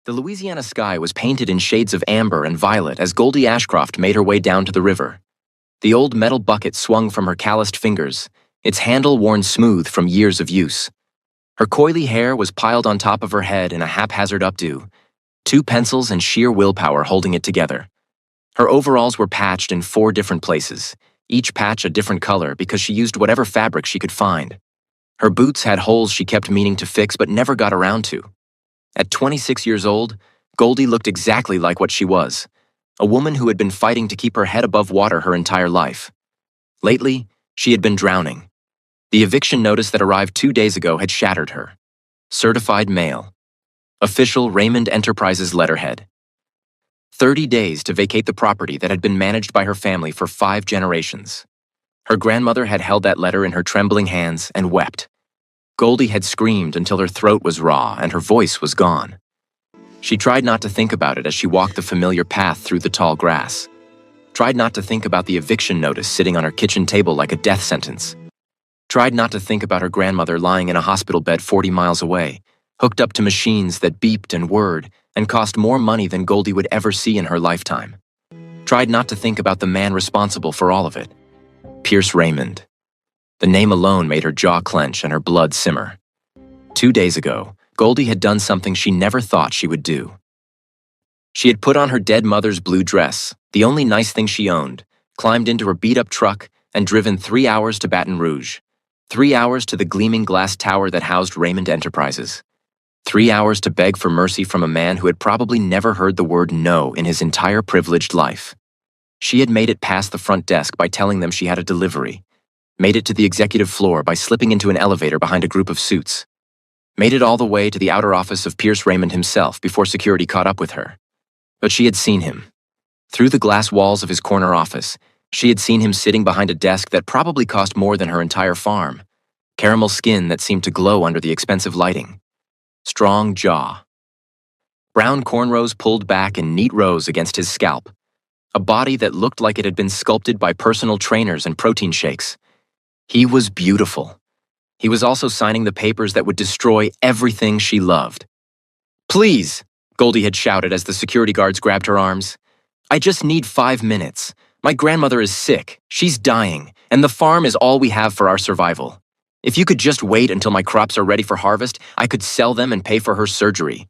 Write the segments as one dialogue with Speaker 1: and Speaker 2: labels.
Speaker 1: The Louisiana sky was painted in shades of amber and violet as Goldie Ashcroft made her way down to the river. The old metal bucket swung from her calloused fingers, its handle worn smooth from years of use. Her coily hair was piled on top of her head in a haphazard updo, two pencils and sheer willpower holding it together. Her overalls were patched in 4 different places, each patch a different color because she used whatever fabric she could find. Her boots had holes she kept meaning to fix but never got around to. At 26 years old, Goldie looked exactly like what she was, a woman who had been fighting to keep her head above water her entire life. Lately, she had been drowning. The eviction notice that arrived 2 days ago had shattered her. Certified mail. Official Raymond Enterprises letterhead. 30 days to vacate the property that had been managed by her family for 5 generations. Her grandmother had held that letter in her trembling hands and wept. Goldie had screamed until her throat was raw and her voice was gone. She tried not to think about it as she walked the familiar path through the tall grass. Tried not to think about the eviction notice sitting on her kitchen table like a death sentence. Tried not to think about her grandmother lying in a hospital bed 40 miles away, hooked up to machines that beeped and whirred and cost more money than Goldie would ever see in her lifetime. Tried not to think about the man responsible for all of it, Pierce Raymond. The name alone made her jaw clench and her blood simmer. 2 days ago, Goldie had done something she never thought she would do. She had put on her dead mother's blue dress, the only nice thing she owned, climbed into her beat-up truck, and driven 3 hours to Baton Rouge. 3 hours to the gleaming glass tower that housed Raymond Enterprises. 3 hours to beg for mercy from a man who had probably never heard the word no in his entire privileged life. She had made it past the front desk by telling them she had a delivery. Made it to the executive floor by slipping into an elevator behind a group of suits. Made it all the way to the outer office of Pierce Raymond himself before security caught up with her. But she had seen him. Through the glass walls of his corner office, she had seen him sitting behind a desk that probably cost more than her entire farm. Caramel skin that seemed to glow under the expensive lighting. Strong jaw. Brown cornrows pulled back in neat rows against his scalp. A body that looked like it had been sculpted by personal trainers and protein shakes. He was beautiful. He was also signing the papers that would destroy everything she loved. "Please," Goldie had shouted as the security guards grabbed her arms. "I just need 5 minutes. My grandmother is sick, she's dying, and the farm is all we have for our survival. If you could just wait until my crops are ready for harvest, I could sell them and pay for her surgery."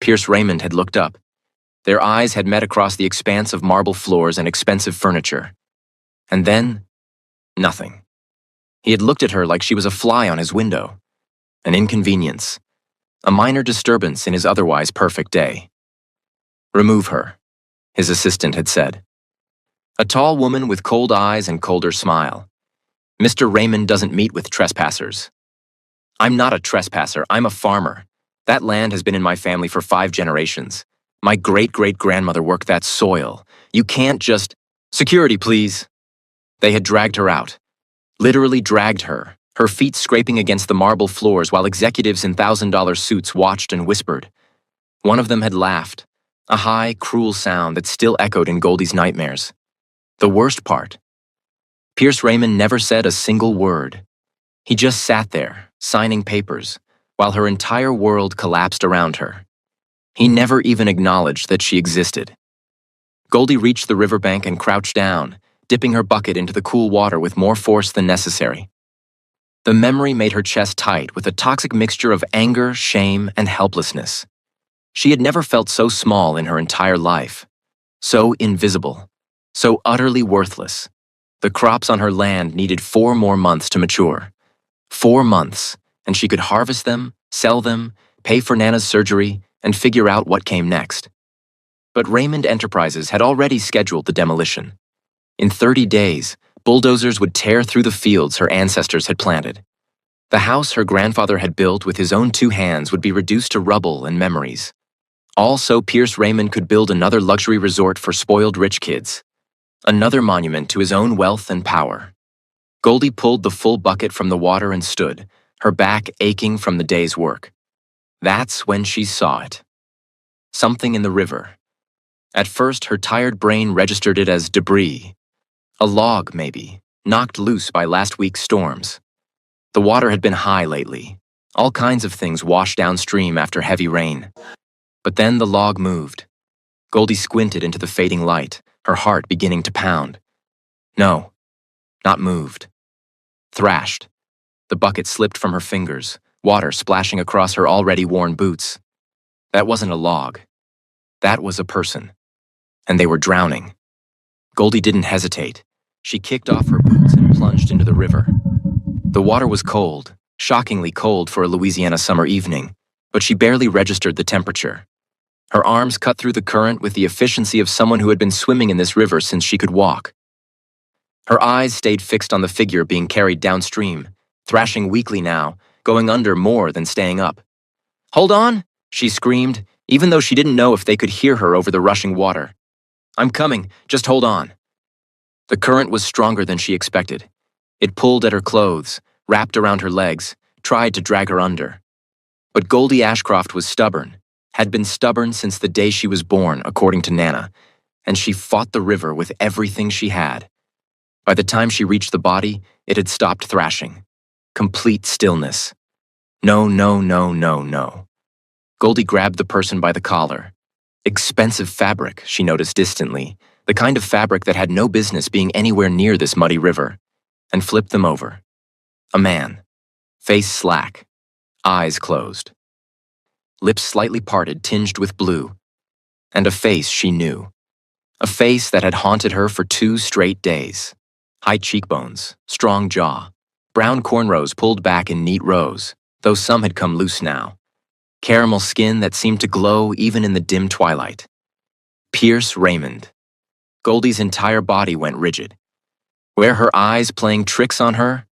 Speaker 1: Pierce Raymond had looked up. Their eyes had met across the expanse of marble floors and expensive furniture. And then, nothing. He had looked at her like she was a fly on his window. An inconvenience. A minor disturbance in his otherwise perfect day. "Remove her," his assistant had said. A tall woman with cold eyes and colder smile. "Mr. Raymond doesn't meet with trespassers." "I'm not a trespasser, I'm a farmer. That land has been in my family for 5 generations. My great-great-grandmother worked that soil. You can't just— Security, please." They had dragged her out. Literally dragged her, her feet scraping against the marble floors while executives in $1,000 suits watched and whispered. One of them had laughed, a high, cruel sound that still echoed in Goldie's nightmares. The worst part. Pierce Raymond never said a single word. He just sat there, signing papers, while her entire world collapsed around her. He never even acknowledged that she existed. Goldie reached the riverbank and crouched down, dipping her bucket into the cool water with more force than necessary. The memory made her chest tight with a toxic mixture of anger, shame, and helplessness. She had never felt so small in her entire life. So invisible. So utterly worthless. The crops on her land needed 4 more months to mature. 4 months, and she could harvest them, sell them, pay for Nana's surgery, and figure out what came next. But Raymond Enterprises had already scheduled the demolition. In 30 days, bulldozers would tear through the fields her ancestors had planted. The house her grandfather had built with his own 2 hands would be reduced to rubble and memories. All so Pierce Raymond could build another luxury resort for spoiled rich kids. Another monument to his own wealth and power. Goldie pulled the full bucket from the water and stood, her back aching from the day's work. That's when she saw it. Something in the river. At first, her tired brain registered it as debris. A log, maybe, knocked loose by last week's storms. The water had been high lately. All kinds of things washed downstream after heavy rain. But then the log moved. Goldie squinted into the fading light, her heart beginning to pound. No, not moved. Thrashed. The bucket slipped from her fingers, water splashing across her already worn boots. That wasn't a log. That was a person. And they were drowning. Goldie didn't hesitate. She kicked off her boots and plunged into the river. The water was cold, shockingly cold for a Louisiana summer evening, but she barely registered the temperature. Her arms cut through the current with the efficiency of someone who had been swimming in this river since she could walk. Her eyes stayed fixed on the figure being carried downstream, thrashing weakly now, going under more than staying up. "Hold on!" she screamed, even though she didn't know if they could hear her over the rushing water. "I'm coming, just hold on." The current was stronger than she expected. It pulled at her clothes, wrapped around her legs, tried to drag her under. But Goldie Ashcroft was stubborn, had been stubborn since the day she was born, according to Nana, and she fought the river with everything she had. By the time she reached the body, it had stopped thrashing. Complete stillness. No, no, no, no, no. Goldie grabbed the person by the collar. Expensive fabric, she noticed distantly, the kind of fabric that had no business being anywhere near this muddy river, and flipped them over. A man. Face slack. Eyes closed. Lips slightly parted, tinged with blue. And a face she knew. A face that had haunted her for 2 straight days. High cheekbones, strong jaw, brown cornrows pulled back in neat rows, though some had come loose now. Caramel skin that seemed to glow even in the dim twilight. Pierce Raymond. Goldie's entire body went rigid. Were her eyes playing tricks on her?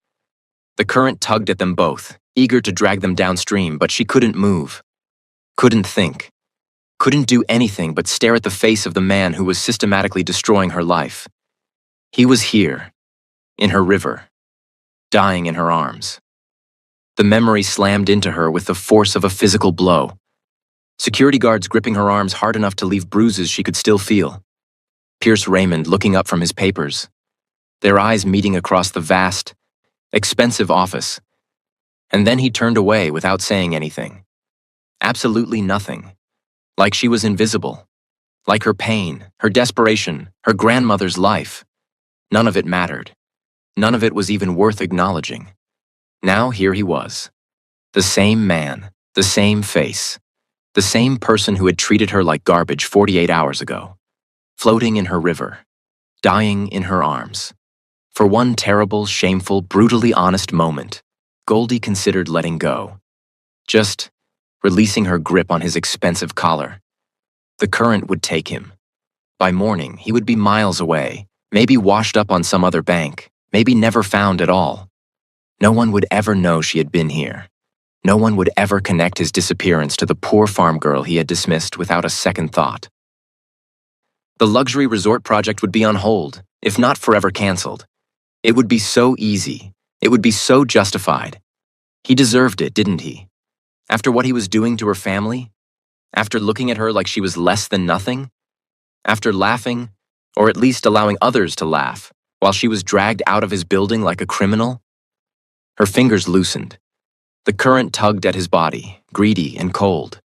Speaker 1: The current tugged at them both, eager to drag them downstream, but she couldn't move. Couldn't think. Couldn't do anything but stare at the face of the man who was systematically destroying her life. He was here, in her river, dying in her arms. The memory slammed into her with the force of a physical blow. Security guards gripping her arms hard enough to leave bruises she could still feel. Pierce Raymond looking up from his papers, their eyes meeting across the vast, expensive office. And then he turned away without saying anything. Absolutely nothing. Like she was invisible. Like her pain, her desperation, her grandmother's life. None of it mattered. None of it was even worth acknowledging. Now here he was. The same man, the same face, the same person who had treated her like garbage 48 hours ago. Floating in her river, dying in her arms. For one terrible, shameful, brutally honest moment, Goldie considered letting go. Just releasing her grip on his expensive collar. The current would take him. By morning, he would be miles away, maybe washed up on some other bank, maybe never found at all. No one would ever know she had been here. No one would ever connect his disappearance to the poor farm girl he had dismissed without a second thought. The luxury resort project would be on hold, if not forever canceled. It would be so easy. It would be so justified. He deserved it, didn't he? After what he was doing to her family? After looking at her like she was less than nothing? After laughing, or at least allowing others to laugh, while she was dragged out of his building like a criminal? Her fingers loosened. The current tugged at his body, greedy and cold.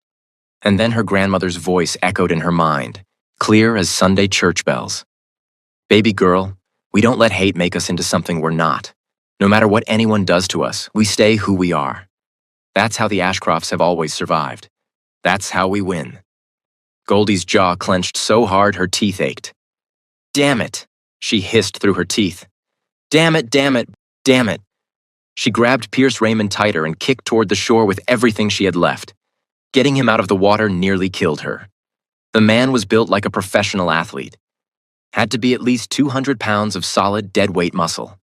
Speaker 1: And then her grandmother's voice echoed in her mind, clear as Sunday church bells. "Baby girl, we don't let hate make us into something we're not. No matter what anyone does to us, we stay who we are. That's how the Ashcrofts have always survived. That's how we win." Goldie's jaw clenched so hard her teeth ached. "Damn it," she hissed through her teeth. "Damn it, damn it, damn it." She grabbed Pierce Raymond tighter and kicked toward the shore with everything she had left. Getting him out of the water nearly killed her. The man was built like a professional athlete. Had to be at least 200 pounds of solid, deadweight muscle.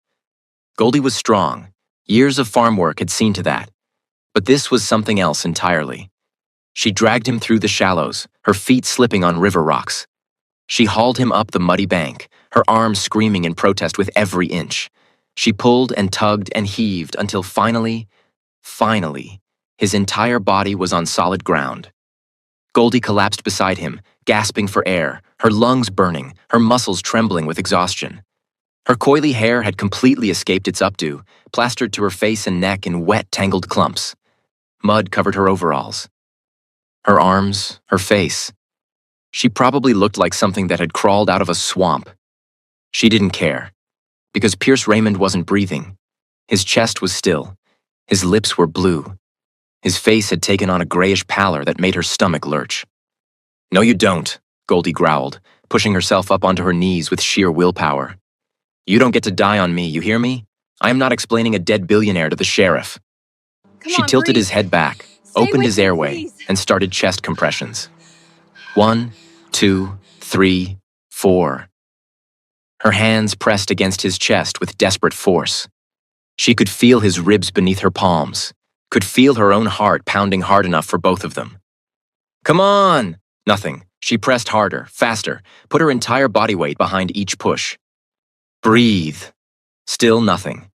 Speaker 1: Goldie was strong. Years of farm work had seen to that. But this was something else entirely. She dragged him through the shallows, her feet slipping on river rocks. She hauled him up the muddy bank, her arms screaming in protest with every inch. She pulled and tugged and heaved until finally, his entire body was on solid ground. Goldie collapsed beside him, gasping for air, her lungs burning, her muscles trembling with exhaustion. Her coily hair had completely escaped its updo, plastered to her face and neck in wet, tangled clumps. Mud covered her overalls. her arms, her face. She probably looked like something that had crawled out of a swamp. She didn't care, because Pierce Raymond wasn't breathing. His chest was still. His lips were blue. His face had taken on a grayish pallor that made her stomach lurch. "No, you don't," Goldie growled, pushing herself up onto her knees with sheer willpower. "You don't get to die on me, you hear me? I am not explaining a dead billionaire to the sheriff." She tilted his head back, opened his airway, and started chest compressions. 1, 2, 3, 4. Her hands pressed against his chest with desperate force. She could feel his ribs beneath her palms, could feel her own heart pounding hard enough for both of them. "Come on!" Nothing. She pressed harder, faster, put her entire body weight behind each push. "Breathe." Still nothing.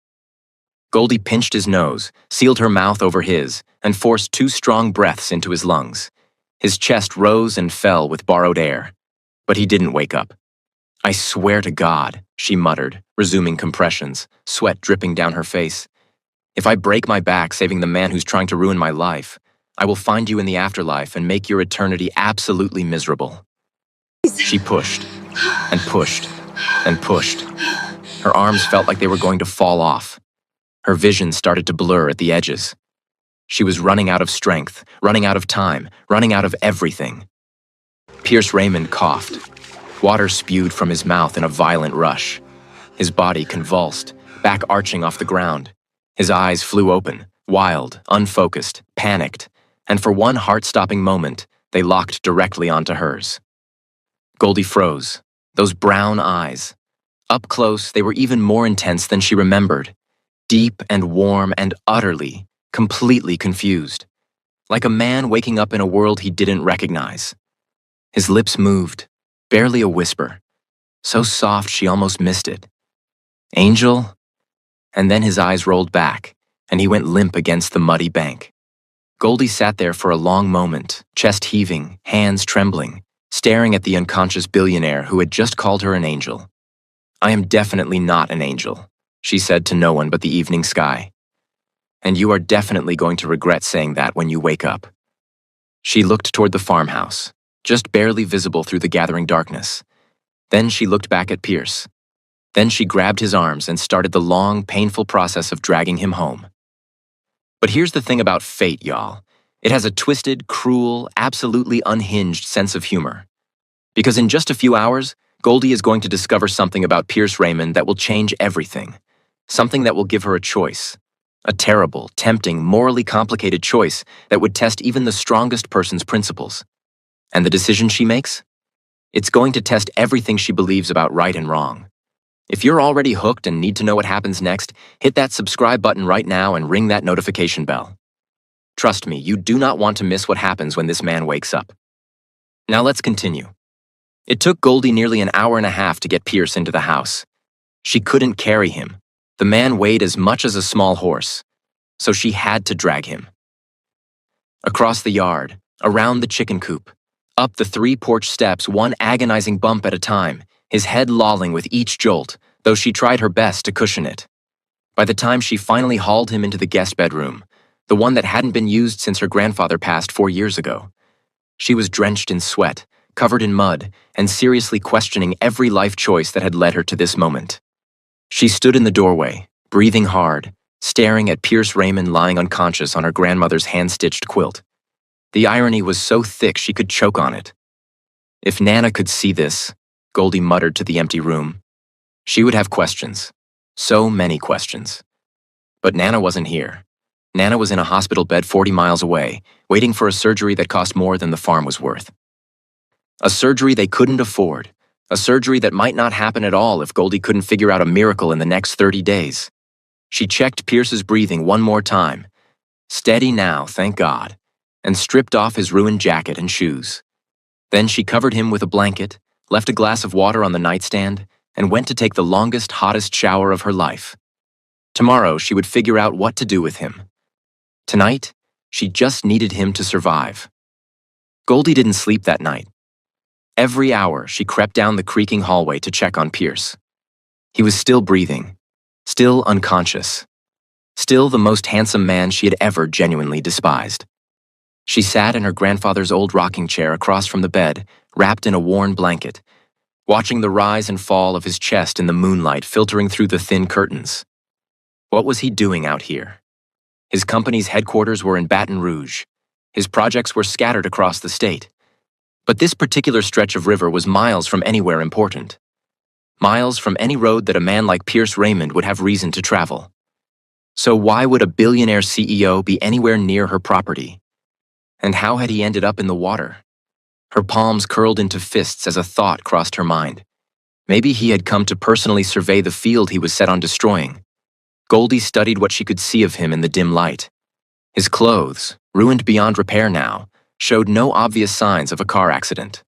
Speaker 1: Goldie pinched his nose, sealed her mouth over his, and forced 2 strong breaths into his lungs. His chest rose and fell with borrowed air. But he didn't wake up. "I swear to God," she muttered, resuming compressions, sweat dripping down her face. "If I break my back saving the man who's trying to ruin my life, I will find you in the afterlife and make your eternity absolutely miserable." She pushed, and pushed, and pushed. Her arms felt like they were going to fall off. Her vision started to blur at the edges. She was running out of strength, running out of time, running out of everything. Pierce Raymond coughed. Water spewed from his mouth in a violent rush. His body convulsed, back arching off the ground. His eyes flew open, wild, unfocused, panicked, and for one heart-stopping moment, they locked directly onto hers. Goldie froze. Those brown eyes. Up close, they were even more intense than she remembered. Deep and warm and utterly, completely confused. Like a man waking up in a world he didn't recognize. His lips moved, barely a whisper. So soft she almost missed it. "Angel?" And then his eyes rolled back, and he went limp against the muddy bank. Goldie sat there for a long moment, chest heaving, hands trembling, staring at the unconscious billionaire who had just called her an angel. "I am definitely not an angel," she said to no one but the evening sky. "And you are definitely going to regret saying that when you wake up." She looked toward the farmhouse, just barely visible through the gathering darkness. Then she looked back at Pierce. Then she grabbed his arms and started the long, painful process of dragging him home. But here's the thing about fate, y'all. It has a twisted, cruel, absolutely unhinged sense of humor. Because in just a few hours, Goldie is going to discover something about Pierce Raymond that will change everything. Something that will give her a choice. A terrible, tempting, morally complicated choice that would test even the strongest person's principles. And the decision she makes? It's going to test everything she believes about right and wrong. If you're already hooked and need to know what happens next, hit that subscribe button right now and ring that notification bell. Trust me, you do not want to miss what happens when this man wakes up. Now let's continue. It took Goldie nearly an hour and a half to get Pierce into the house. She couldn't carry him. The man weighed as much as a small horse, so she had to drag him. Across the yard, around the chicken coop, up the 3 porch steps, one agonizing bump at a time, his head lolling with each jolt, though she tried her best to cushion it. By the time she finally hauled him into the guest bedroom, the one that hadn't been used since her grandfather passed 4 years ago, she was drenched in sweat, covered in mud, and seriously questioning every life choice that had led her to this moment. She stood in the doorway, breathing hard, staring at Pierce Raymond lying unconscious on her grandmother's hand-stitched quilt. The irony was so thick she could choke on it. If Nana could see this, Goldie muttered to the empty room, she would have questions. So many questions. But Nana wasn't here. Nana was in a hospital bed 40 miles away, waiting for a surgery that cost more than the farm was worth. A surgery they couldn't afford. A surgery that might not happen at all if Goldie couldn't figure out a miracle in the next 30 days. She checked Pierce's breathing one more time. Steady now, thank God, and stripped off his ruined jacket and shoes. Then she covered him with a blanket, left a glass of water on the nightstand, and went to take the longest, hottest shower of her life. Tomorrow, she would figure out what to do with him. Tonight, she just needed him to survive. Goldie didn't sleep that night. Every hour, she crept down the creaking hallway to check on Pierce. He was still breathing, still unconscious, still the most handsome man she had ever genuinely despised. She sat in her grandfather's old rocking chair across from the bed, wrapped in a worn blanket, watching the rise and fall of his chest in the moonlight filtering through the thin curtains. What was he doing out here? His company's headquarters were in Baton Rouge. His projects were scattered across the state. But this particular stretch of river was miles from anywhere important. Miles from any road that a man like Pierce Raymond would have reason to travel. So why would a billionaire CEO be anywhere near her property? And how had he ended up in the water? Her palms curled into fists as a thought crossed her mind. Maybe he had come to personally survey the field he was set on destroying. Goldie studied what she could see of him in the dim light. His clothes, ruined beyond repair now, showed no obvious signs of a car accident.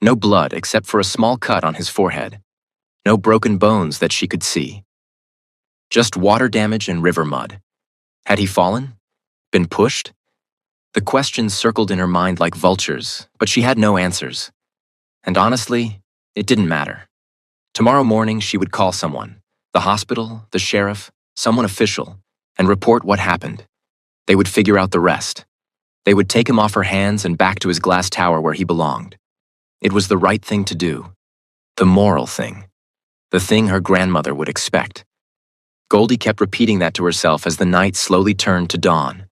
Speaker 1: No blood except for a small cut on his forehead. No broken bones that she could see. Just water damage and river mud. Had he fallen? Been pushed? The questions circled in her mind like vultures, but she had no answers. And honestly, it didn't matter. Tomorrow morning she would call someone, the hospital, the sheriff, someone official, and report what happened. They would figure out the rest. They would take him off her hands and back to his glass tower where he belonged. It was the right thing to do. The moral thing. The thing her grandmother would expect. Goldie kept repeating that to herself as the night slowly turned to dawn.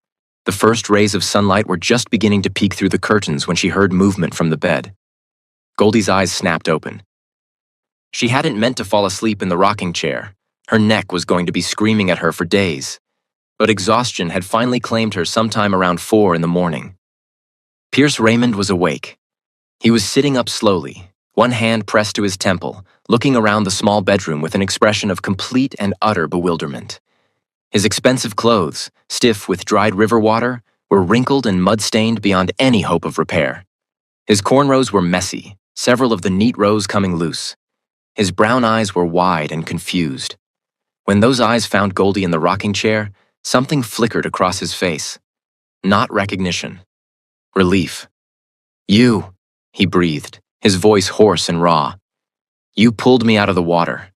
Speaker 1: The first rays of sunlight were just beginning to peek through the curtains when she heard movement from the bed. Goldie's eyes snapped open. She hadn't meant to fall asleep in the rocking chair. Her neck was going to be screaming at her for days. But exhaustion had finally claimed her sometime around 4 in the morning. Pierce Raymond was awake. He was sitting up slowly, one hand pressed to his temple, looking around the small bedroom with an expression of complete and utter bewilderment. His expensive clothes, stiff with dried river water, were wrinkled and mud-stained beyond any hope of repair. His cornrows were messy, several of the neat rows coming loose. His brown eyes were wide and confused. When those eyes found Goldie in the rocking chair, something flickered across his face. Not recognition. Relief. "You," he breathed, his voice hoarse and raw. "You pulled me out of the water."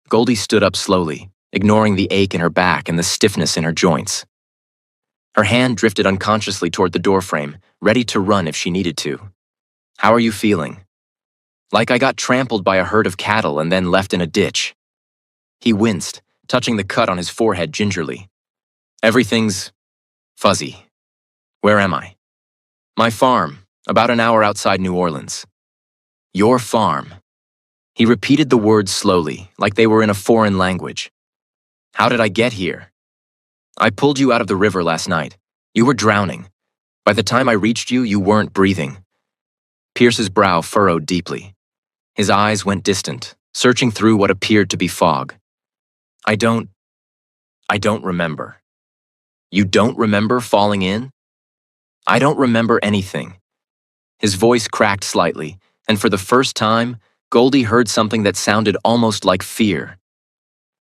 Speaker 1: Goldie stood up slowly, ignoring the ache in her back and the stiffness in her joints. Her hand drifted unconsciously toward the doorframe, ready to run if she needed to. "How are you feeling?" "Like I got trampled by a herd of cattle and then left in a ditch." He winced, touching the cut on his forehead gingerly. "Everything's fuzzy. Where am I?" "My farm, about an hour outside New Orleans." "Your farm." He repeated the words slowly, like they were in a foreign language. "How did I get here?" "I pulled you out of the river last night. You were drowning. By the time I reached you, you weren't breathing." Pierce's brow furrowed deeply. His eyes went distant, searching through what appeared to be fog. I don't remember." "You don't remember falling in?" "I don't remember anything." His voice cracked slightly, and for the first time, Goldie heard something that sounded almost like fear.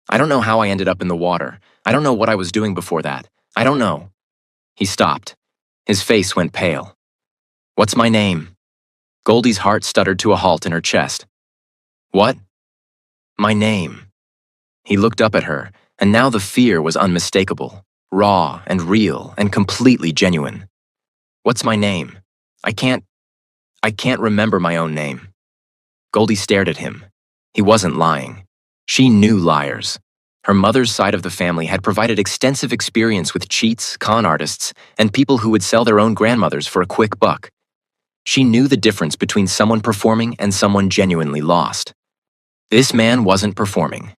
Speaker 1: "I don't know how I ended up in the water. I don't know what I was doing before that. I don't know." He stopped. His face went pale. "What's my name?" Goldie's heart stuttered to a halt in her chest. "What?" "My name." He looked up at her, and now the fear was unmistakable, raw and real and completely genuine. "What's my name? I can't remember my own name." Goldie stared at him. He wasn't lying. She knew liars. Her mother's side of the family had provided extensive experience with cheats, con artists, and people who would sell their own grandmothers for a quick buck. She knew the difference between someone performing and someone genuinely lost. This man wasn't performing.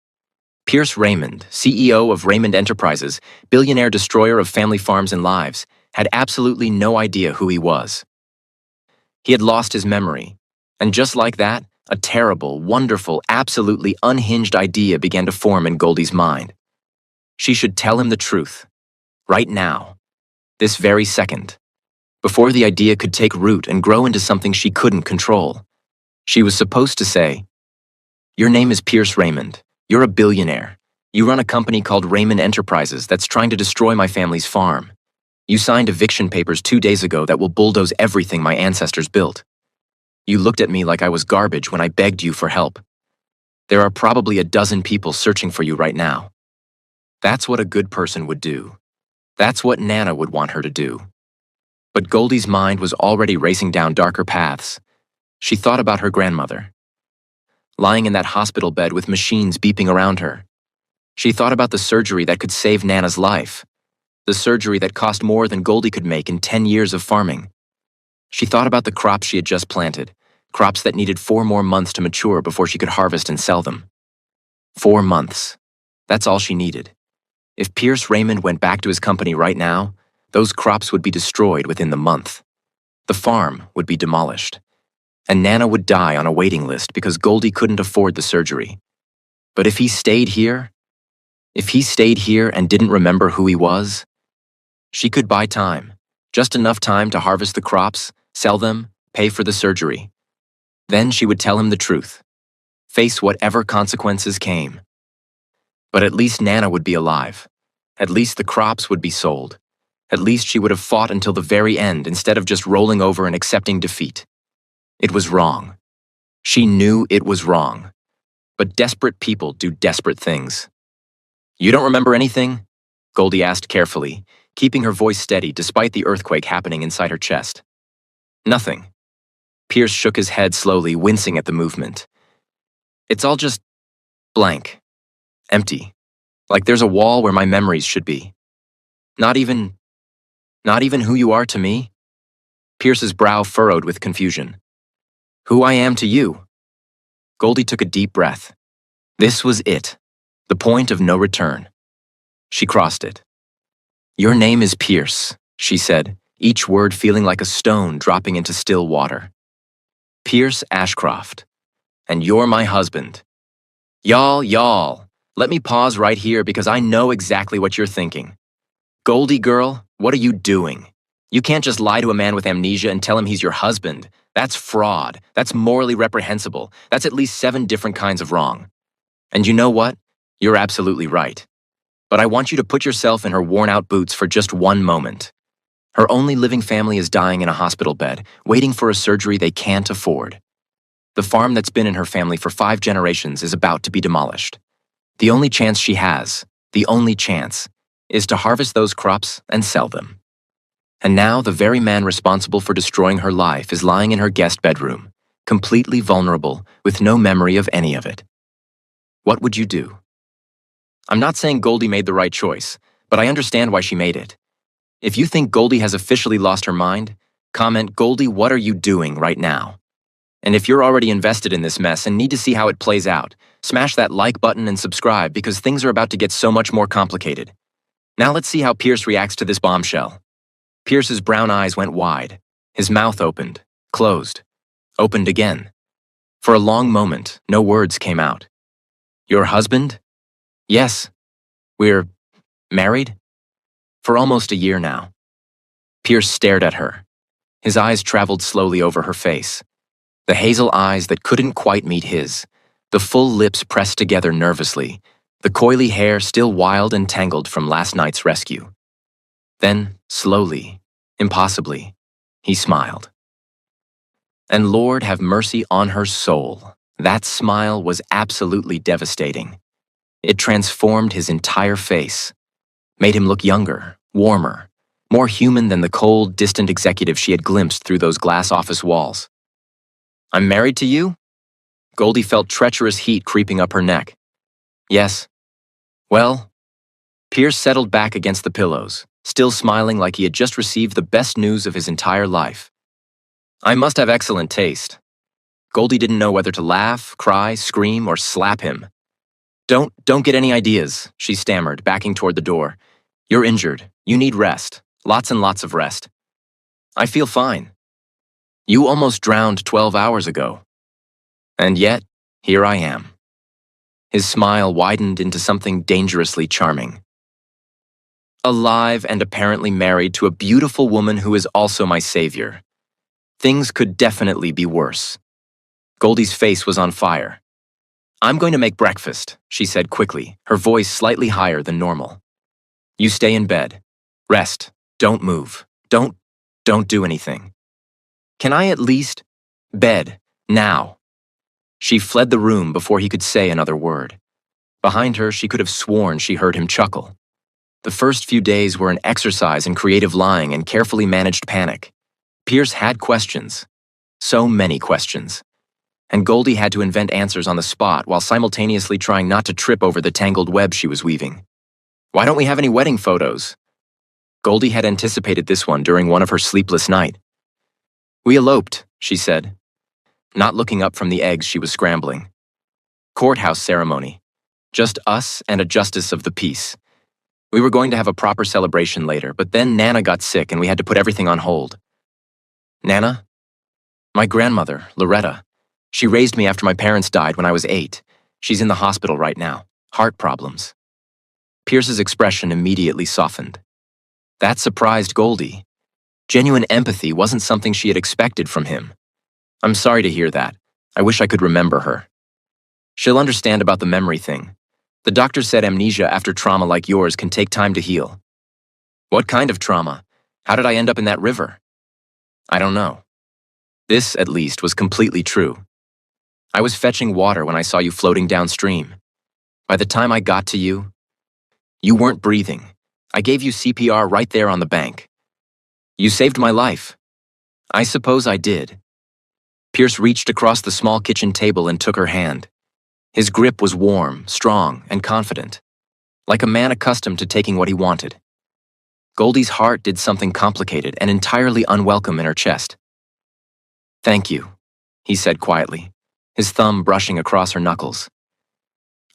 Speaker 1: Pierce Raymond, CEO of Raymond Enterprises, billionaire destroyer of family farms and lives, had absolutely no idea who he was. He had lost his memory, and just like that, a terrible, wonderful, absolutely unhinged idea began to form in Goldie's mind. She should tell him the truth. Right now. This very second. Before the idea could take root and grow into something she couldn't control. She was supposed to say, "Your name is Pierce Raymond. You're a billionaire. You run a company called Raymond Enterprises that's trying to destroy my family's farm. You signed eviction papers 2 days ago that will bulldoze everything my ancestors built. You looked at me like I was garbage when I begged you for help. There are probably a dozen people searching for you right now. That's what a good person would do. That's what Nana would want her to do." But Goldie's mind was already racing down darker paths. She thought about her grandmother, lying in that hospital bed with machines beeping around her. She thought about the surgery that could save Nana's life, the surgery that cost more than Goldie could make in 10 years of farming. She thought about the crops she had just planted, crops that needed 4 more months to mature before she could harvest and sell them. 4 months. That's all she needed. If Pierce Raymond went back to his company right now, those crops would be destroyed within the month. The farm would be demolished. And Nana would die on a waiting list because Goldie couldn't afford the surgery. But if he stayed here and didn't remember who he was, she could buy time, just enough time to harvest the crops, sell them, pay for the surgery. Then she would tell him the truth, face whatever consequences came. But at least Nana would be alive. At least the crops would be sold. At least she would have fought until the very end instead of just rolling over and accepting defeat. It was wrong. She knew it was wrong. But desperate people do desperate things. "You don't remember anything?" Goldie asked carefully, keeping her voice steady despite the earthquake happening inside her chest. "Nothing." Pierce shook his head slowly, wincing at the movement. "It's all just blank. Empty. Like there's a wall where my memories should be. Not even who you are to me?" Pierce's brow furrowed with confusion. "Who I am to you?" Goldie took a deep breath. This was it. The point of no return. She crossed it. "Your name is Pierce," she said, each word feeling like a stone dropping into still water. "Pierce Ashcroft. And you're my husband." Y'all, let me pause right here because I know exactly what you're thinking. Goldie girl, what are you doing? You can't just lie to a man with amnesia and tell him he's your husband. That's fraud. That's morally reprehensible. That's at least 7 different kinds of wrong. And you know what? You're absolutely right. But I want you to put yourself in her worn-out boots for just one moment. Her only living family is dying in a hospital bed, waiting for a surgery they can't afford. The farm that's been in her family for 5 generations is about to be demolished. The only chance she has, is to harvest those crops and sell them. And now the very man responsible for destroying her life is lying in her guest bedroom, completely vulnerable, with no memory of any of it. What would you do? I'm not saying Goldie made the right choice, but I understand why she made it. If you think Goldie has officially lost her mind, comment, "Goldie, what are you doing right now?" And if you're already invested in this mess and need to see how it plays out, smash that like button and subscribe because things are about to get so much more complicated. Now let's see how Pierce reacts to this bombshell. Pierce's brown eyes went wide. His mouth opened, closed, opened again. For a long moment, no words came out. "Your husband?" "Yes. We're married?" "For almost a year now." Pierce stared at her. His eyes traveled slowly over her face. The hazel eyes that couldn't quite meet his, the full lips pressed together nervously, the coily hair still wild and tangled from last night's rescue. Then, slowly, impossibly, he smiled. And Lord have mercy on her soul, that smile was absolutely devastating. It transformed his entire face, made him look younger, warmer, more human than the cold, distant executive she had glimpsed through those glass office walls. "I'm married to you?" Goldie felt treacherous heat creeping up her neck. "Yes." "Well?" Pierce settled back against the pillows, still smiling like he had just received the best news of his entire life. "I must have excellent taste." Goldie didn't know whether to laugh, cry, scream, or slap him. Don't get any ideas," she stammered, backing toward the door. "You're injured. You need rest. Lots and lots of rest." "I feel fine." "You almost drowned 12 hours ago." "And yet, here I am." His smile widened into something dangerously charming. "Alive and apparently married to a beautiful woman who is also my savior. Things could definitely be worse." Goldie's face was on fire. "I'm going to make breakfast," she said quickly, her voice slightly higher than normal. "You stay in bed. Rest. Don't move. Don't do anything." "Can I at least—" "Bed. Now." She fled the room before he could say another word. Behind her, she could have sworn she heard him chuckle. The first few days were an exercise in creative lying and carefully managed panic. Pierce had questions. So many questions. And Goldie had to invent answers on the spot while simultaneously trying not to trip over the tangled web she was weaving. Why don't we have any wedding photos? Goldie had anticipated this one during one of her sleepless nights. We eloped, she said, not looking up from the eggs she was scrambling. Courthouse ceremony. Just us and a justice of the peace. We were going to have a proper celebration later, but then Nana got sick and we had to put everything on hold. Nana? My grandmother, Loretta. She raised me after my parents died when I was 8. She's in the hospital right now. Heart problems. Pierce's expression immediately softened. That surprised Goldie. Genuine empathy wasn't something she had expected from him. I'm sorry to hear that. I wish I could remember her. She'll understand about the memory thing. The doctor said amnesia after trauma like yours can take time to heal. What kind of trauma? How did I end up in that river? I don't know. This, at least, was completely true. I was fetching water when I saw you floating downstream. By the time I got to you, you weren't breathing. I gave you CPR right there on the bank. You saved my life. I suppose I did. Pierce reached across the small kitchen table and took her hand. His grip was warm, strong, and confident, like a man accustomed to taking what he wanted. Goldie's heart did something complicated and entirely unwelcome in her chest. Thank you, he said quietly, his thumb brushing across her knuckles.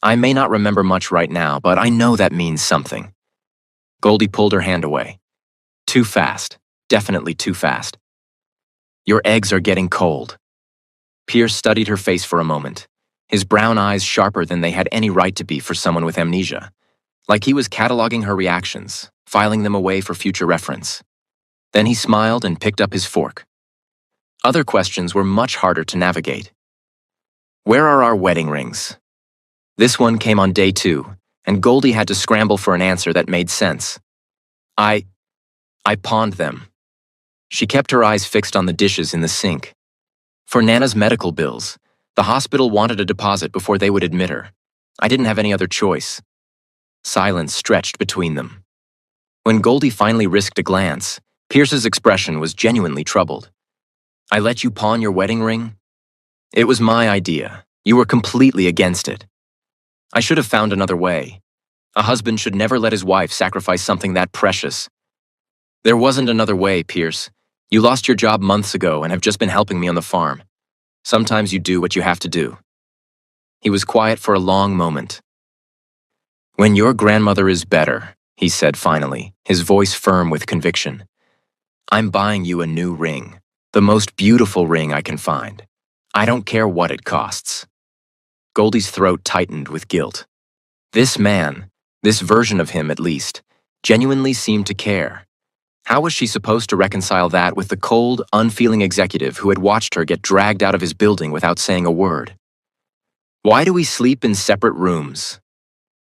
Speaker 1: I may not remember much right now, but I know that means something. Goldie pulled her hand away. Too fast, definitely too fast. Your eggs are getting cold. Pierce studied her face for a moment, his brown eyes sharper than they had any right to be for someone with amnesia, like he was cataloging her reactions, filing them away for future reference. Then he smiled and picked up his fork. Other questions were much harder to navigate. Where are our wedding rings? This one came on day 2, and Goldie had to scramble for an answer that made sense. I pawned them. She kept her eyes fixed on the dishes in the sink. For Nana's medical bills, the hospital wanted a deposit before they would admit her. I didn't have any other choice. Silence stretched between them. When Goldie finally risked a glance, Pierce's expression was genuinely troubled. I let you pawn your wedding ring? It was my idea. You were completely against it. I should have found another way. A husband should never let his wife sacrifice something that precious. There wasn't another way, Pierce. You lost your job months ago and have just been helping me on the farm. Sometimes you do what you have to do. He was quiet for a long moment. When your grandmother is better, he said finally, his voice firm with conviction, I'm buying you a new ring, the most beautiful ring I can find. I don't care what it costs. Goldie's throat tightened with guilt. This man, this version of him at least, genuinely seemed to care. How was she supposed to reconcile that with the cold, unfeeling executive who had watched her get dragged out of his building without saying a word? Why do we sleep in separate rooms?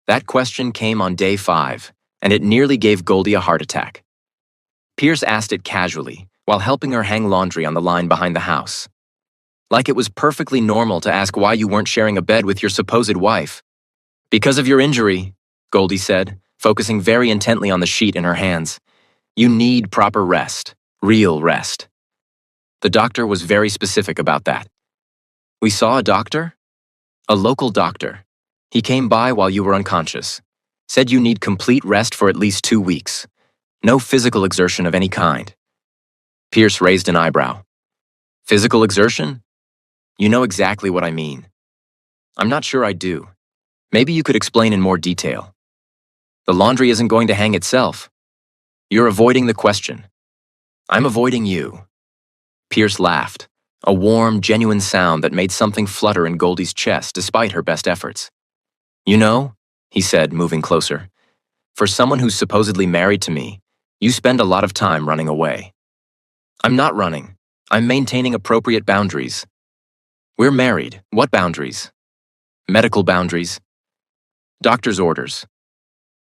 Speaker 1: That question came on day 5, and it nearly gave Goldie a heart attack. Pierce asked it casually, while helping her hang laundry on the line behind the house. Like it was perfectly normal to ask why you weren't sharing a bed with your supposed wife. Because of your injury, Goldie said, focusing very intently on the sheet in her hands. You need proper rest, real rest. The doctor was very specific about that. We saw a doctor? A local doctor. He came by while you were unconscious. Said you need complete rest for at least 2 weeks. No physical exertion of any kind. Pierce raised an eyebrow. Physical exertion? You know exactly what I mean. I'm not sure I do. Maybe you could explain in more detail. The laundry isn't going to hang itself. You're avoiding the question. I'm avoiding you. Pierce laughed, a warm, genuine sound that made something flutter in Goldie's chest despite her best efforts. You know, he said, moving closer, for someone who's supposedly married to me, you spend a lot of time running away. I'm not running. I'm maintaining appropriate boundaries. We're married. What boundaries? Medical boundaries. Doctor's orders.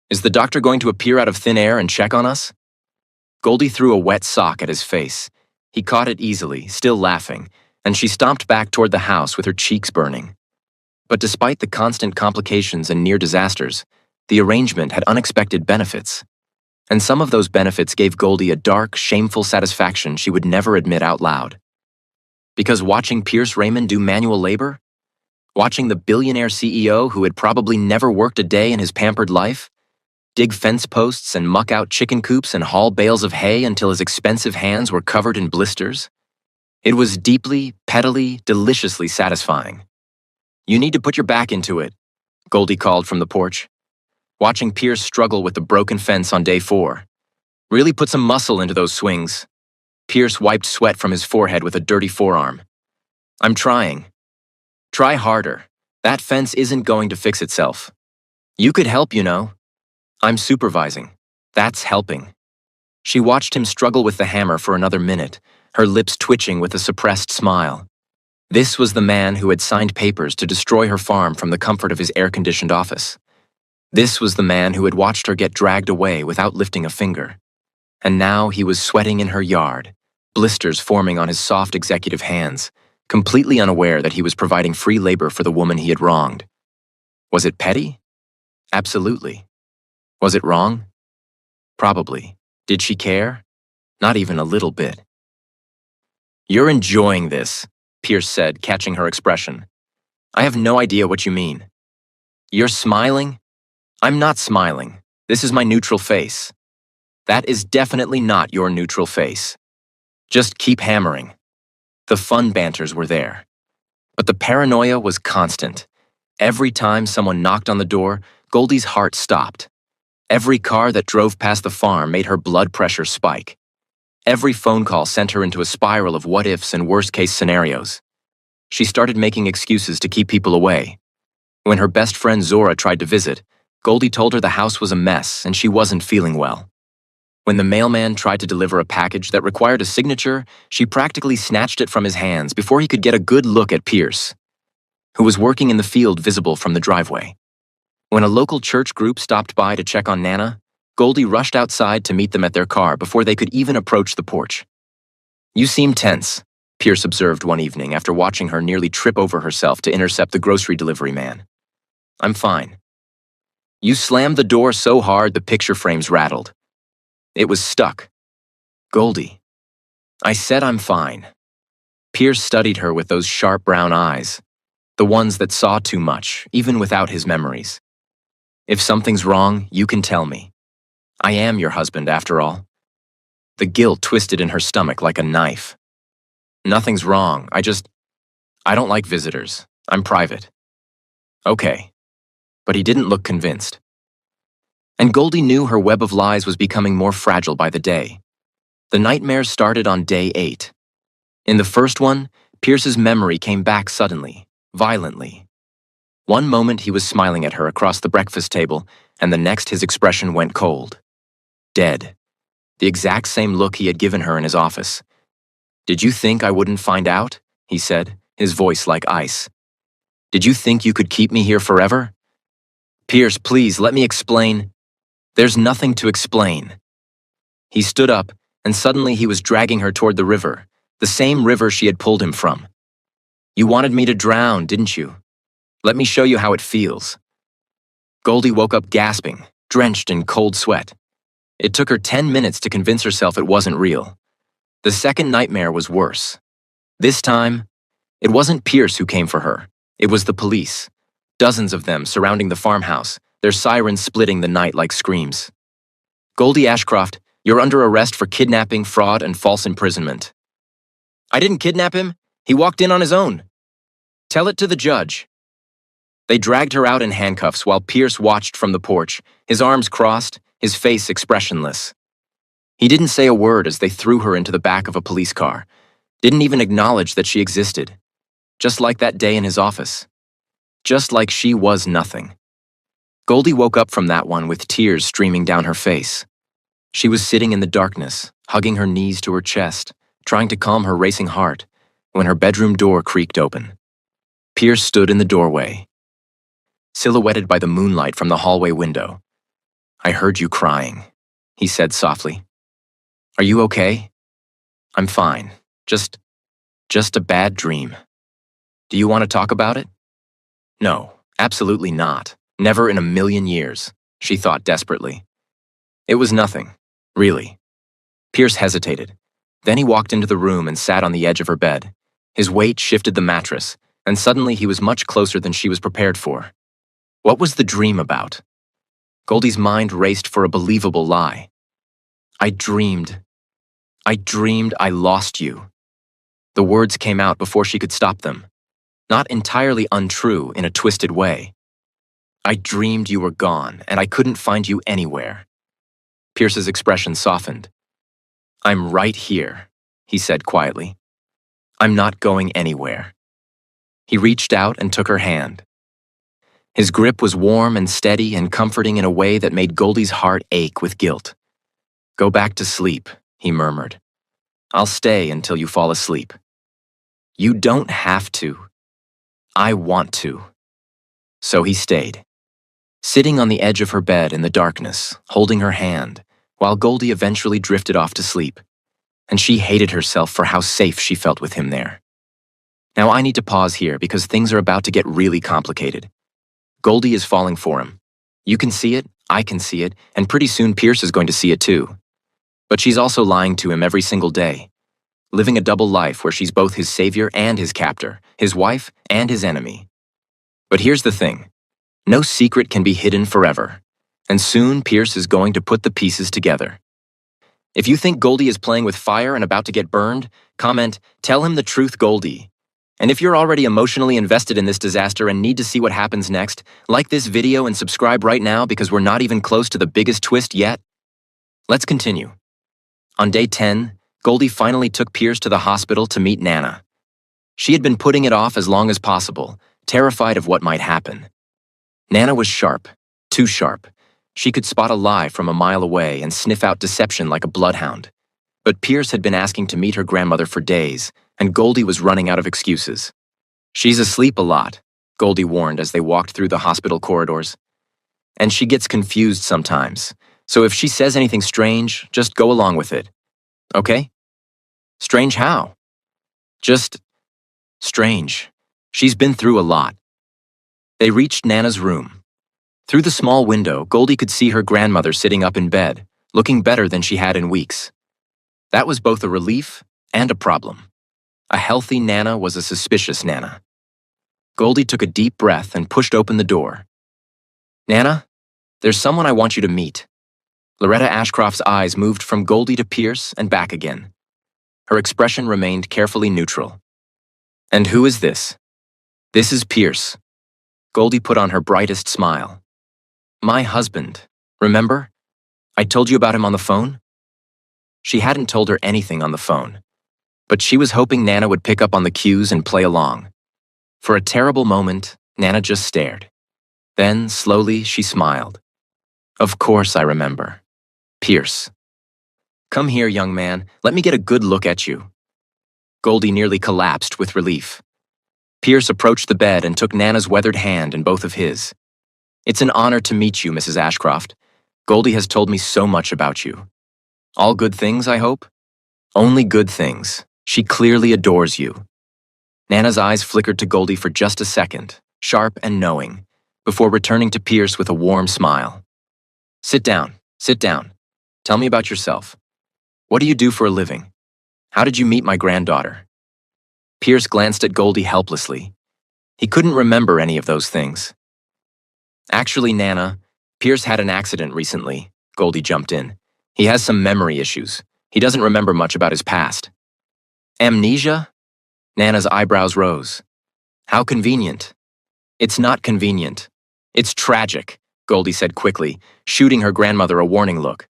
Speaker 1: Is the doctor going to appear out of thin air and check on us? Goldie threw a wet sock at his face. He caught it easily, still laughing, and she stomped back toward the house with her cheeks burning. But despite the constant complications and near disasters, The arrangement had unexpected benefits, and some of those benefits gave Goldie a dark, shameful satisfaction she would never admit out loud. Because watching Pierce Raymond do manual labor, watching the billionaire CEO who had probably never worked a day in his pampered life, dig fence posts and muck out chicken coops and haul bales of hay until his expensive hands were covered in blisters, it was deeply, pettily, deliciously satisfying. "You need to put your back into it," Goldie called from the porch, watching Pierce struggle with the broken fence on day 4. "Really put some muscle into those swings." Pierce wiped sweat from his forehead with a dirty forearm. "I'm trying." "Try harder. That fence isn't going to fix itself. You could help, you know." "I'm supervising. That's helping." She watched him struggle with the hammer for another minute, her lips twitching with a suppressed smile. This was the man who had signed papers to destroy her farm from the comfort of his air-conditioned office. This was the man who had watched her get dragged away without lifting a finger. And now he was sweating in her yard, blisters forming on his soft executive hands, completely unaware that he was providing free labor for the woman he had wronged. Was it petty? Absolutely. Was it wrong? Probably. Did she care? Not even a little bit. "You're enjoying this," Pierce said, catching her expression. "I have no idea what you mean." "You're smiling?" "I'm not smiling. This is my neutral face." "That is definitely not your neutral face. Just keep hammering." The fun banters were there. But the paranoia was constant. Every time someone knocked on the door, Goldie's heart stopped. Every car that drove past the farm made her blood pressure spike. Every phone call sent her into a spiral of what-ifs and worst-case scenarios. She started making excuses to keep people away. When her best friend Zora tried to visit, Goldie told her the house was a mess and she wasn't feeling well. When the mailman tried to deliver a package that required a signature, she practically snatched it from his hands before he could get a good look at Pierce, who was working in the field visible from the driveway. When a local church group stopped by to check on Nana, Goldie rushed outside to meet them at their car before they could even approach the porch. "You seem tense," Pierce observed one evening after watching her nearly trip over herself to intercept the grocery delivery man. "I'm fine." "You slammed the door so hard the picture frames rattled. It was stuck." "Goldie." "I said I'm fine." Pierce studied her with those sharp brown eyes, the ones that saw too much, even without his memories. "If something's wrong, you can tell me. I am your husband, after all." The guilt twisted in her stomach like a knife. "Nothing's wrong. I don't like visitors. I'm private." "Okay." But he didn't look convinced. And Goldie knew her web of lies was becoming more fragile by the day. The nightmares started on day 8. In the first one, Pierce's memory came back suddenly, violently. One moment he was smiling at her across the breakfast table, and the next his expression went cold. Dead. The exact same look he had given her in his office. "Did you think I wouldn't find out?" he said, his voice like ice. "Did you think you could keep me here forever?" "Pierce, please, let me explain." "There's nothing to explain." He stood up, and suddenly he was dragging her toward the river, the same river she had pulled him from. "You wanted me to drown, didn't you? Let me show you how it feels." Goldie woke up gasping, drenched in cold sweat. It took her 10 minutes to convince herself it wasn't real. The second nightmare was worse. This time, it wasn't Pierce who came for her. It was the police. Dozens of them surrounding the farmhouse, their sirens splitting the night like screams. "Goldie Ashcroft, you're under arrest for kidnapping, fraud, and false imprisonment." "I didn't kidnap him. He walked in on his own." "Tell it to the judge." They dragged her out in handcuffs while Pierce watched from the porch, his arms crossed, his face expressionless. He didn't say a word as they threw her into the back of a police car, didn't even acknowledge that she existed. Just like that day in his office. Just like she was nothing. Goldie woke up from that one with tears streaming down her face. She was sitting in the darkness, hugging her knees to her chest, trying to calm her racing heart, when her bedroom door creaked open. Pierce stood in the doorway, silhouetted by the moonlight from the hallway window. "I heard you crying," he said softly. "Are you okay?" "I'm fine. Just a bad dream." "Do you want to talk about it?" "No, absolutely not. Never in a million years." she thought desperately. It was nothing, really. Pierce hesitated. Then he walked into the room and sat on the edge of her bed. His weight shifted the mattress, and suddenly he was much closer than she was prepared for. What was the dream about? Goldie's mind raced for a believable lie. I dreamed I lost you. The words came out before she could stop them. Not entirely untrue in a twisted way. I dreamed you were gone, and I couldn't find you anywhere. Pierce's expression softened. I'm right here, he said quietly. I'm not going anywhere. He reached out and took her hand. His grip was warm and steady and comforting in a way that made Goldie's heart ache with guilt. Go back to sleep, he murmured. I'll stay until you fall asleep. You don't have to. I want to. So he stayed, sitting on the edge of her bed in the darkness, holding her hand, while Goldie eventually drifted off to sleep. And she hated herself for how safe she felt with him there. Now I need to pause here because things are about to get really complicated. Goldie is falling for him. You can see it, I can see it, and pretty soon Pierce is going to see it too. But she's also lying to him every single day, living a double life where she's both his savior and his captor, his wife and his enemy. But here's the thing. No secret can be hidden forever, and soon Pierce is going to put the pieces together. If you think Goldie is playing with fire and about to get burned, comment, "Tell him the truth, Goldie." And if you're already emotionally invested in this disaster and need to see what happens next, like this video and subscribe right now because we're not even close to the biggest twist yet. Let's continue. On day 10, Goldie finally took Pierce to the hospital to meet Nana. She had been putting it off as long as possible, terrified of what might happen. Nana was sharp, too sharp. She could spot a lie from a mile away and sniff out deception like a bloodhound. But Pierce had been asking to meet her grandmother for days, and Goldie was running out of excuses. She's asleep a lot, Goldie warned as they walked through the hospital corridors. And she gets confused sometimes, so if she says anything strange, just go along with it. Okay? Strange how? Just strange. She's been through a lot. They reached Nana's room. Through the small window, Goldie could see her grandmother sitting up in bed, looking better than she had in weeks. That was both a relief and a problem. A healthy Nana was a suspicious Nana. Goldie took a deep breath and pushed open the door. Nana, there's someone I want you to meet. Loretta Ashcroft's eyes moved from Goldie to Pierce and back again. Her expression remained carefully neutral. And who is this? This is Pierce. Goldie put on her brightest smile. My husband, remember? I told you about him on the phone? She hadn't told her anything on the phone, but she was hoping Nana would pick up on the cues and play along. For a terrible moment, Nana just stared. Then, slowly, she smiled. Of course I remember. Pierce. Come here, young man. Let me get a good look at you. Goldie nearly collapsed with relief. Pierce approached the bed and took Nana's weathered hand in both of his. It's an honor to meet you, Mrs. Ashcroft. Goldie has told me so much about you. All good things, I hope? Only good things. She clearly adores you. Nana's eyes flickered to Goldie for just a second, sharp and knowing, before returning to Pierce with a warm smile. Sit down. Sit down. Tell me about yourself. What do you do for a living? How did you meet my granddaughter? Pierce glanced at Goldie helplessly. He couldn't remember any of those things. Actually, Nana, Pierce had an accident recently, Goldie jumped in. He has some memory issues. He doesn't remember much about his past. Amnesia? Nana's eyebrows rose. How convenient. It's not convenient. It's tragic, Goldie said quickly, shooting her grandmother a warning look.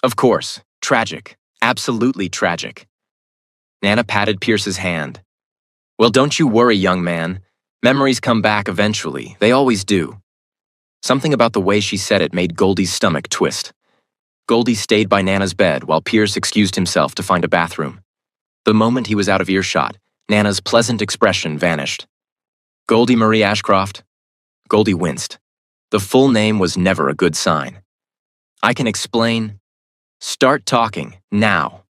Speaker 1: Of course, tragic. Absolutely tragic. Nana patted Pierce's hand. Well, don't you worry, young man. Memories come back eventually. They always do. Something about the way she said it made Goldie's stomach twist. Goldie stayed by Nana's bed while Pierce excused himself to find a bathroom. The moment he was out of earshot, Nana's pleasant expression vanished. Goldie Marie Ashcroft? Goldie winced. The full name was never a good sign. I can explain. Start talking, now.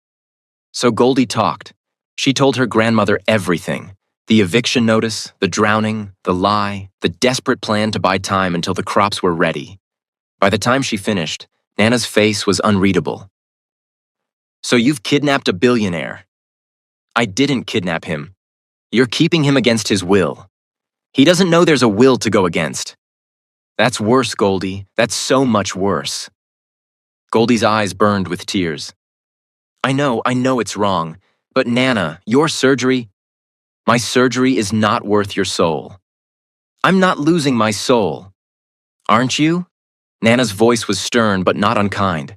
Speaker 1: So Goldie talked. She told her grandmother everything. The eviction notice, the drowning, the lie, the desperate plan to buy time until the crops were ready. By the time she finished, Nana's face was unreadable. So you've kidnapped a billionaire. I didn't kidnap him. You're keeping him against his will. He doesn't know there's a will to go against. That's worse, Goldie. That's so much worse. Goldie's eyes burned with tears. I know it's wrong. But Nana, your surgery, my surgery is not worth your soul. I'm not losing my soul. Aren't you? Nana's voice was stern but not unkind.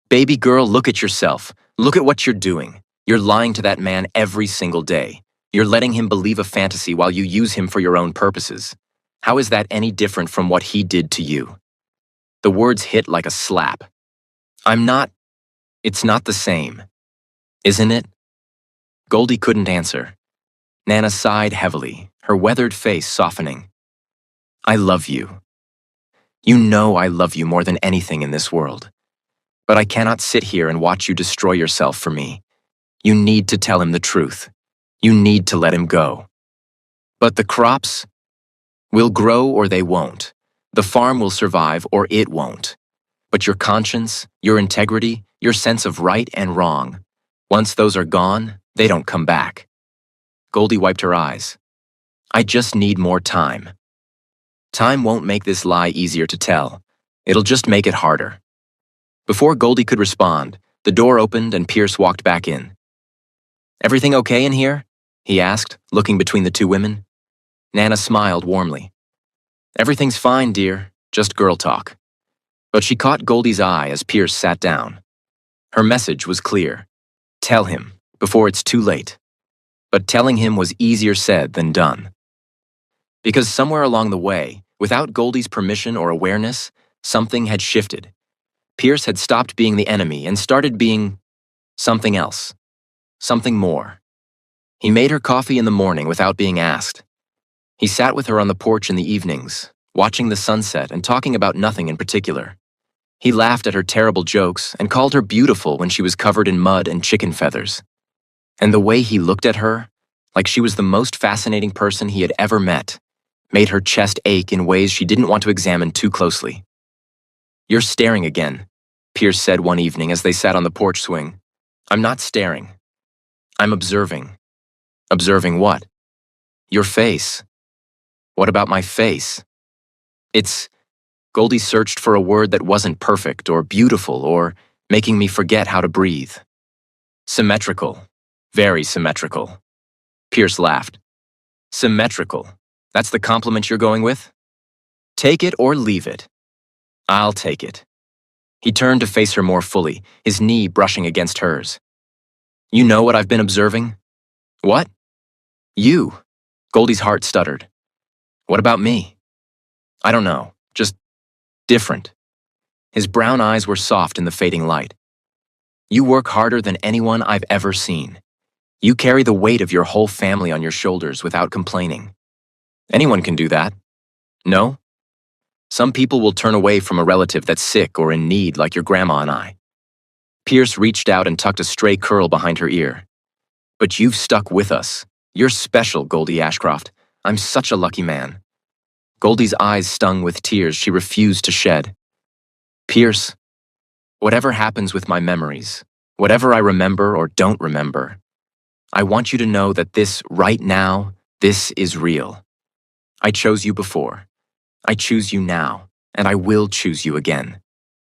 Speaker 1: Baby girl, look at yourself. Look at what you're doing. You're lying to that man every single day. You're letting him believe a fantasy while you use him for your own purposes. How is that any different from what he did to you? The words hit like a slap. It's not the same. Isn't it? Goldie couldn't answer. Nana sighed heavily, her weathered face softening. I love you. You know I love you more than anything in this world. But I cannot sit here and watch you destroy yourself for me. You need to tell him the truth. You need to let him go. But the crops will grow or they won't. The farm will survive or it won't. But your conscience, your integrity, your sense of right and wrong, once those are gone, they don't come back. Goldie wiped her eyes. I just need more time. Time won't make this lie easier to tell. It'll just make it harder. Before Goldie could respond, the door opened and Pierce walked back in. Everything okay in here? He asked, looking between the two women. Nana smiled warmly. Everything's fine, dear, just girl talk. But she caught Goldie's eye as Pierce sat down. Her message was clear. Tell him, before it's too late. But telling him was easier said than done. Because somewhere along the way, without Goldie's permission or awareness, something had shifted. Pierce had stopped being the enemy and started being something else, something more. He made her coffee in the morning without being asked. He sat with her on the porch in the evenings, watching the sunset and talking about nothing in particular. He laughed at her terrible jokes and called her beautiful when she was covered in mud and chicken feathers. And the way he looked at her, like she was the most fascinating person he had ever met, made her chest ache in ways she didn't want to examine too closely. You're staring again, Pierce said one evening as they sat on the porch swing. I'm not staring. I'm observing. Observing what? Your face. What about my face? Goldie searched for a word that wasn't perfect or beautiful or making me forget how to breathe. Symmetrical. Very symmetrical. Pierce laughed. Symmetrical. That's the compliment you're going with? Take it or leave it. I'll take it. He turned to face her more fully, his knee brushing against hers. You know what I've been observing? What? You. Goldie's heart stuttered. What about me? I don't know, just different. His brown eyes were soft in the fading light. You work harder than anyone I've ever seen. You carry the weight of your whole family on your shoulders without complaining. Anyone can do that. No? Some people will turn away from a relative that's sick or in need like your grandma and I. Pierce reached out and tucked a stray curl behind her ear. But you've stuck with us. You're special, Goldie Ashcroft. I'm such a lucky man. Goldie's eyes stung with tears she refused to shed. Pierce, whatever happens with my memories, whatever I remember or don't remember, I want you to know that this, right now, this is real. I chose you before. I choose you now, and I will choose you again.